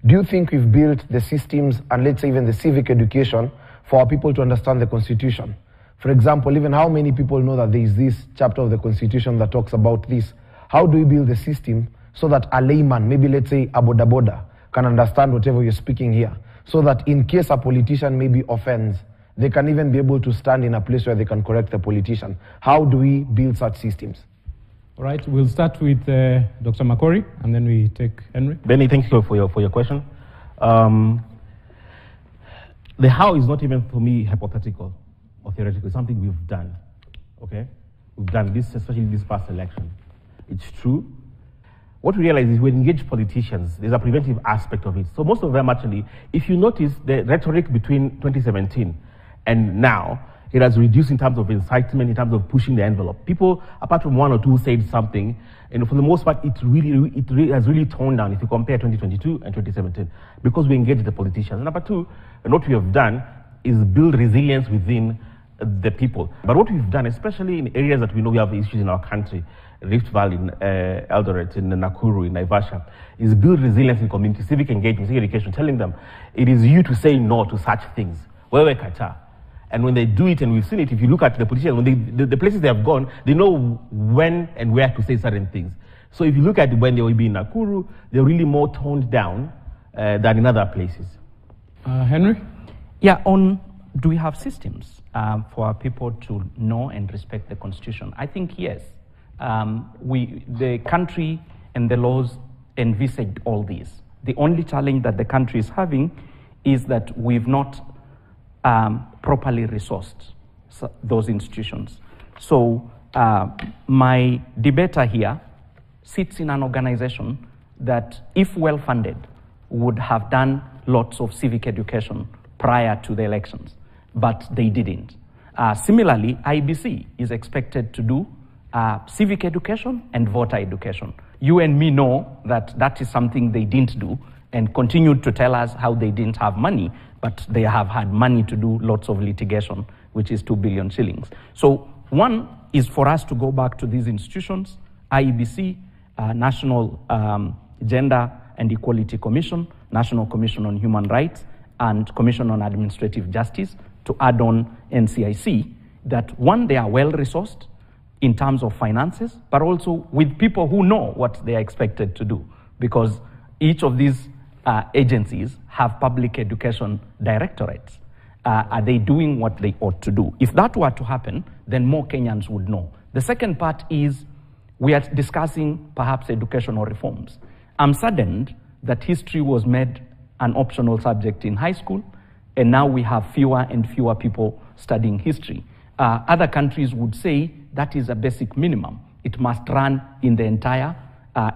do you think we've built the systems and let's say even the civic education for our people to understand the Constitution? For example, even how many people know that there is this chapter of the Constitution that talks about this? How do we build the system so that a layman, maybe let's say a boda, can understand whatever you're speaking here? So that in case a politician maybe offends, they can even be able to stand in a place where they can correct the politician. How do we build such systems? All right, we'll start with Dr. Makori, and then we take Henry. Benny, thank you for your question. The how is not even, for me, hypothetical or theoretical. It's something we've done, okay? We've done this, especially this past election. It's true. What we realize is when we engage politicians, there's a preventive aspect of it. So most of them actually, if you notice the rhetoric between 2017 and now, it has reduced in terms of incitement, in terms of pushing the envelope. People, apart from 1 or 2, said something, and for the most part, it has really toned down if you compare 2022 and 2017, because we engage the politicians. And number 2, and what we have done is build resilience within the people. But what we've done, especially in areas that we know we have issues in our country, Rift Valley, in Eldoret, in Nakuru, in Naivasha, is build resilience in community, civic engagement, civic education, telling them it is you to say no to such things. Wewe kata. And when they do it, and we've seen it, if you look at the politicians, when the places they have gone, they know when and where to say certain things. So if you look at when they will be in Nakuru, they're really more toned down than in other places. Henry? Yeah, do we have systems for our people to know and respect the Constitution? I think yes. The country and the laws envisaged all these. The only challenge that the country is having is that we've not properly resourced those institutions. So my debater here sits in an organization that, if well-funded, would have done lots of civic education prior to the elections, but they didn't. Similarly, IBC is expected to do civic education and voter education. You and me know that that is something they didn't do and continued to tell us how they didn't have money, but they have had money to do lots of litigation, which is 2 billion shillings. So one is for us to go back to these institutions, IEBC, National Gender and Equality Commission, National Commission on Human Rights, and Commission on Administrative Justice, to add on NCIC, that one, they are well-resourced. in terms of finances, but also with people who know what they are expected to do, because each of these agencies have public education directorates. Are they doing what they ought to do? If that were to happen, then more Kenyans would know. The second part is we are discussing perhaps educational reforms. I'm saddened that history was made an optional subject in high school, and now we have fewer and fewer people studying history. Other countries would say that is a basic minimum. It must run in the entire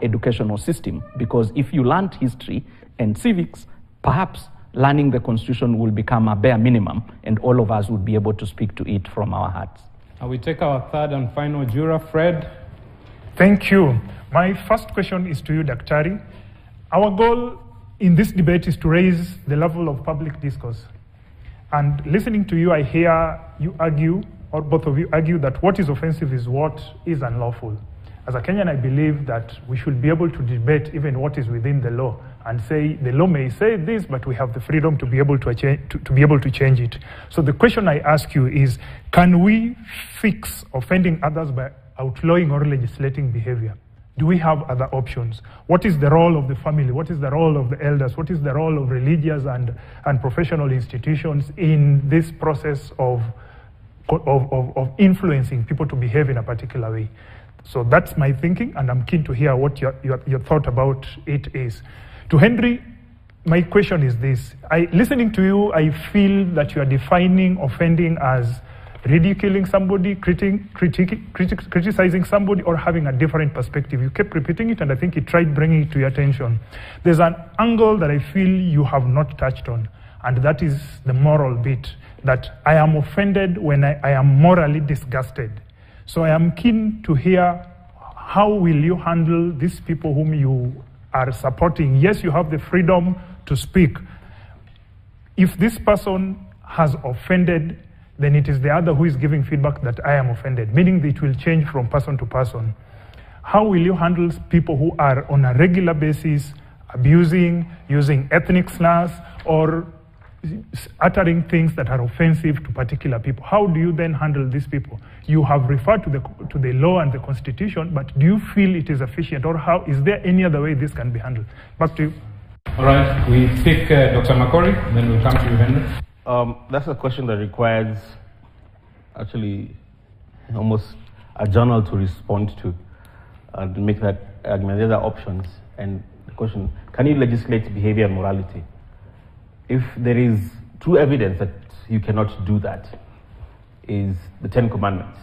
educational system, because if you learned history and civics, perhaps learning the Constitution will become a bare minimum, and all of us would be able to speak to it from our hearts. We take our third and final juror, Fred. Thank you. My first question is to you, Daktari. Our goal in this debate is to raise the level of public discourse. And listening to you, I hear you argue, or both of you argue, that what is offensive is what is unlawful. As a Kenyan, I believe that we should be able to debate even what is within the law and say the law may say this, but we have the freedom to be able to change it. So the question I ask you is, can we fix offending others by outlawing or legislating behavior? Do we have other options? What is the role of the family? What is the role of the elders? What is the role of religious and professional institutions in this process of influencing people to behave in a particular way? So that's my thinking, and I'm keen to hear what your thought about it is. To Henry, my question is this. Listening to you, I feel that you are defining offending as ridiculing somebody, criticizing somebody, or having a different perspective. You kept repeating it, and I think you tried bringing it to your attention. There's an angle that I feel you have not touched on, and that is the moral bit, that I am offended when I am morally disgusted. So I am keen to hear, how will you handle these people whom you are supporting? Yes, you have the freedom to speak. If this person has offended, then it is the other who is giving feedback that I am offended, meaning that it will change from person to person. How will you handle people who are on a regular basis abusing, using ethnic slurs, or uttering things that are offensive to particular people? How do you then handle these people? You have referred to the law and the Constitution, but do you feel it is efficient, or how is there any other way this can be handled? Back to you. All right, we pick Dr. Makori, then we'll come to you, Henry. That's a question that requires actually almost a journal to respond to make that argument. There are options, and the question, can you legislate behavior and morality? If there is true evidence that you cannot do that, is the 10 Commandments.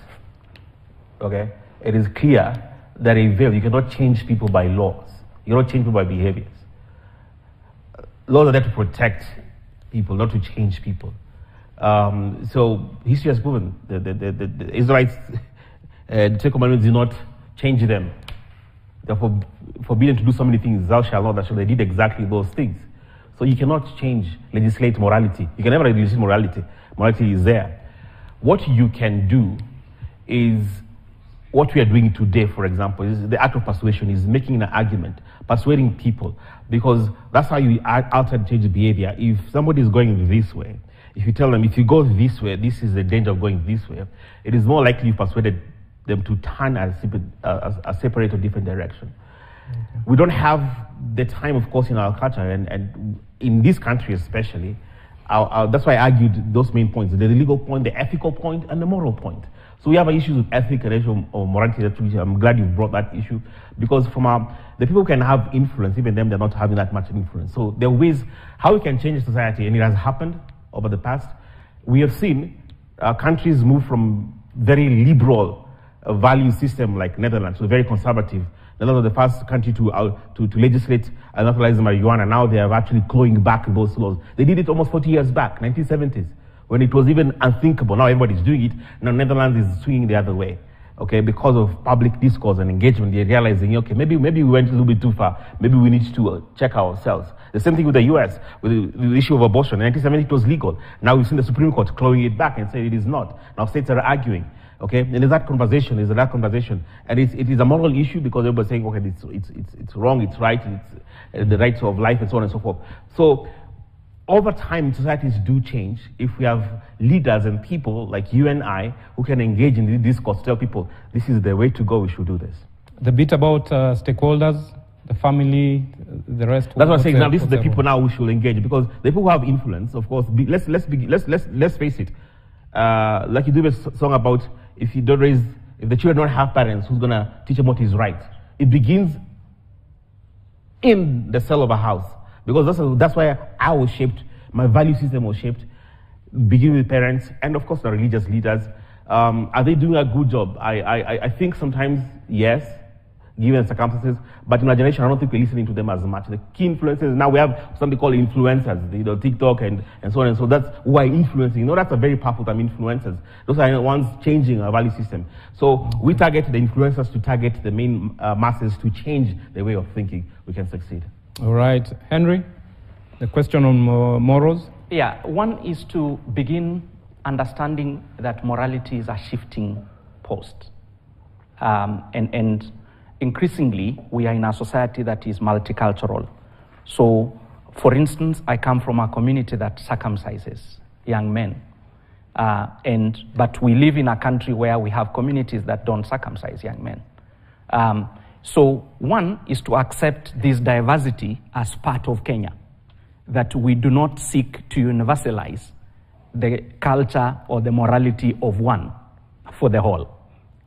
Okay? It is clear that you cannot change people by laws. You cannot change people by behaviors. Laws are there to protect people, not to change people. So history has proven the Israelites, the 10 Commandments did not change them. Therefore, forbidden to do so many things, thou shalt not, that shall. They did exactly those things. So you cannot legislate morality. You can never legislate morality. Morality is there. What you can do is what we are doing today, for example, is the act of persuasion, is making an argument, persuading people, because that's how you alter and change behavior. If somebody is going this way, if you tell them, if you go this way, this is the danger of going this way, it is more likely you persuaded them to turn a separate or different direction. Okay. We don't have the time, of course, in our culture, and in this country especially. That's why I argued those main points: the legal point, the ethical point, and the moral point. So we have issues with ethics and issue of morality. I'm glad you brought that issue, because from the people who can have influence, even them, they're not having that much influence. So there are ways how we can change society, and it has happened over the past. We have seen countries move from very liberal value system like Netherlands to very conservative. Netherlands was the first country to legislate and authorize marijuana. Now they are actually clawing back those laws. They did it almost 40 years back, 1970s, when it was even unthinkable. Now everybody's doing it. Now Netherlands is swinging the other way, okay, because of public discourse and engagement. They're realizing, okay, maybe we went a little bit too far. Maybe we need to check ourselves. The same thing with the U.S., with the issue of abortion. In 1970, it was legal. Now we've seen the Supreme Court clawing it back and saying it is not. Now states are arguing. Okay, and there's that conversation, and it is a moral issue, because everybody's saying, okay, it's wrong, it's right, it's the rights of life, and so on and so forth. So over time, societies do change. If we have leaders and people like you and I who can engage in the discourse, tell people this is the way to go, we should do this. The bit about stakeholders, the family, the rest. That's what I'm saying. Now, this is the people now who should engage, because the people who have influence, of course. Let's face it. Like you do a song about if the children don't have parents, who's gonna teach them what is right? It begins in the cell of a house, because that's why I was shaped. My value system was shaped, beginning with parents and of course the religious leaders. Are they doing a good job? I think sometimes yes, given the circumstances, but in my generation, I don't think we're listening to them as much. The key influencers, now we have something called influencers, TikTok and so on and so. That's who are influencing. That's a very powerful term, influencers. Those are the ones changing our value system. So we target the influencers to target the main masses to change their way of thinking. We can succeed. All right. Henry, the question on morals? Yeah, one is to begin understanding that morality is a shifting post. And increasingly, we are in a society that is multicultural. So, for instance, I come from a community that circumcises young men. But we live in a country where we have communities that don't circumcise young men. So one is to accept this diversity as part of Kenya, that we do not seek to universalize the culture or the morality of one for the whole.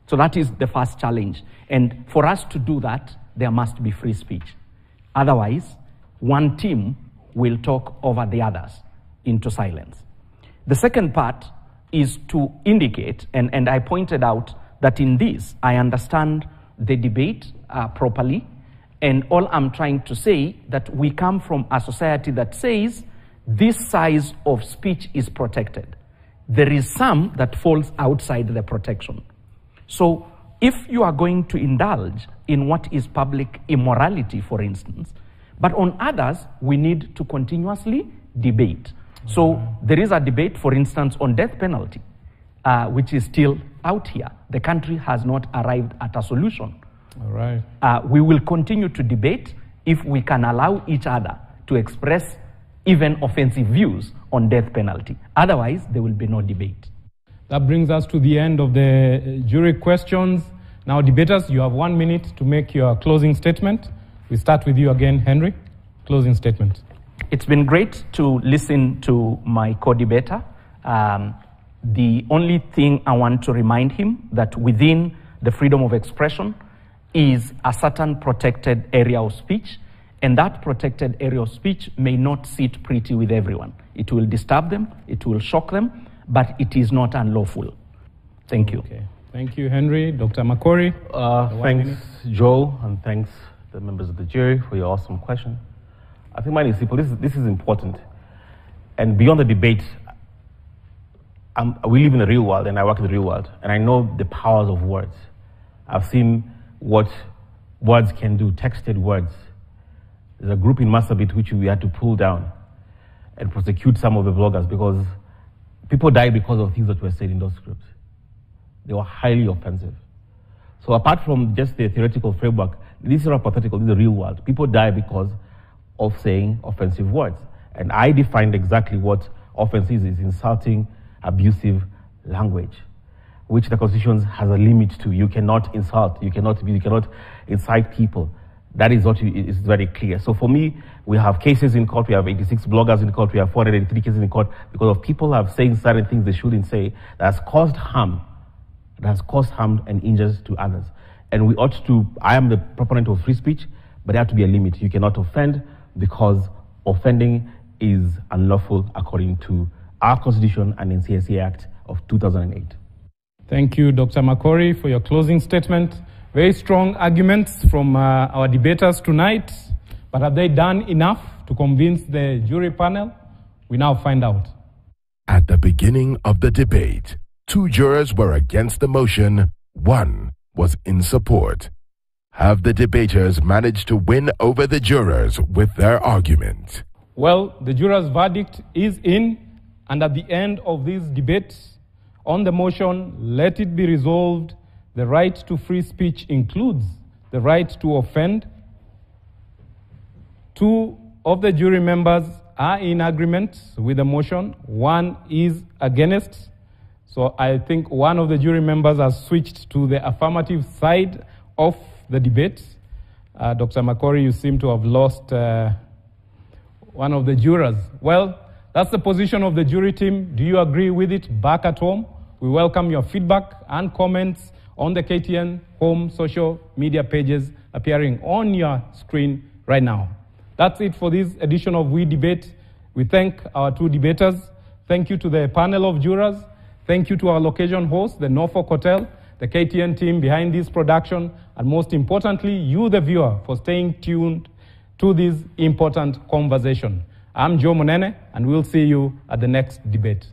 So that is the first challenge. And for us to do that, there must be free speech. Otherwise, one team will talk over the others into silence. The second part is to indicate, and I pointed out that in this, I understand the debate properly, and all I'm trying to say that we come from a society that says this size of speech is protected. There is some that falls outside the protection. So if you are going to indulge in what is public immorality, for instance, but on others, we need to continuously debate. So there is a debate, for instance, on death penalty, which is still out here. The country has not arrived at a solution. All right. We will continue to debate if we can allow each other to express even offensive views on death penalty. Otherwise, there will be no debate. That brings us to the end of the jury questions. Now, debaters, you have 1 minute to make your closing statement. We start with you again, Henry. Closing statement. It's been great to listen to my co-debater. The only thing I want to remind him that within the freedom of expression is a certain protected area of speech, and that protected area of speech may not sit pretty with everyone. It will disturb them, it will shock them, but it is not unlawful. Thank you. Okay. Thank you, Henry. Dr. Makori. Thanks, Joe, and thanks the members of the jury for your awesome question. I think mine is simple. This is important. And beyond the debate, we live in the real world, and I work in the real world, and I know the powers of words. I've seen what words can do, texted words. There's a group in Marsabit which we had to pull down and prosecute some of the bloggers because people died because of things that were said in those scripts. They were highly offensive. So apart from just the theoretical framework, this is not hypothetical, this is the real world. People die because of saying offensive words. And I defined exactly what offense is insulting, abusive language, which the Constitution has a limit to. You cannot insult, you cannot incite people. That is what is very clear. So for me, we have cases in court, we have 86 bloggers in court, we have 483 cases in court because of people have saying certain things they shouldn't say that has caused harm, and injuries to others. And we ought to, I am the proponent of free speech, but there has to be a limit. You cannot offend because offending is unlawful according to our Constitution and NCSA Act of 2008. Thank you, Dr. Makori, for your closing statement. Very strong arguments from our debaters tonight, but have they done enough to convince the jury panel? We now find out. At the beginning of the debate, 2 jurors were against the motion, 1 was in support. Have the debaters managed to win over the jurors with their argument? Well, the jurors' verdict is in, and at the end of this debate, on the motion, let it be resolved, the right to free speech includes the right to offend. 2 of the jury members are in agreement with the motion. 1 is against. So I think one of the jury members has switched to the affirmative side of the debate. Dr. Makori, you seem to have lost one of the jurors. Well, that's the position of the jury team. Do you agree with it back at home? We welcome your feedback and comments on the KTN Home social media pages appearing on your screen right now. That's it for this edition of We Debate. We thank our 2 debaters. Thank you to the panel of jurors. Thank you to our location host, the Norfolk Hotel, the KTN team behind this production, and most importantly, you, the viewer, for staying tuned to this important conversation. I'm Joe Munene, and we'll see you at the next debate.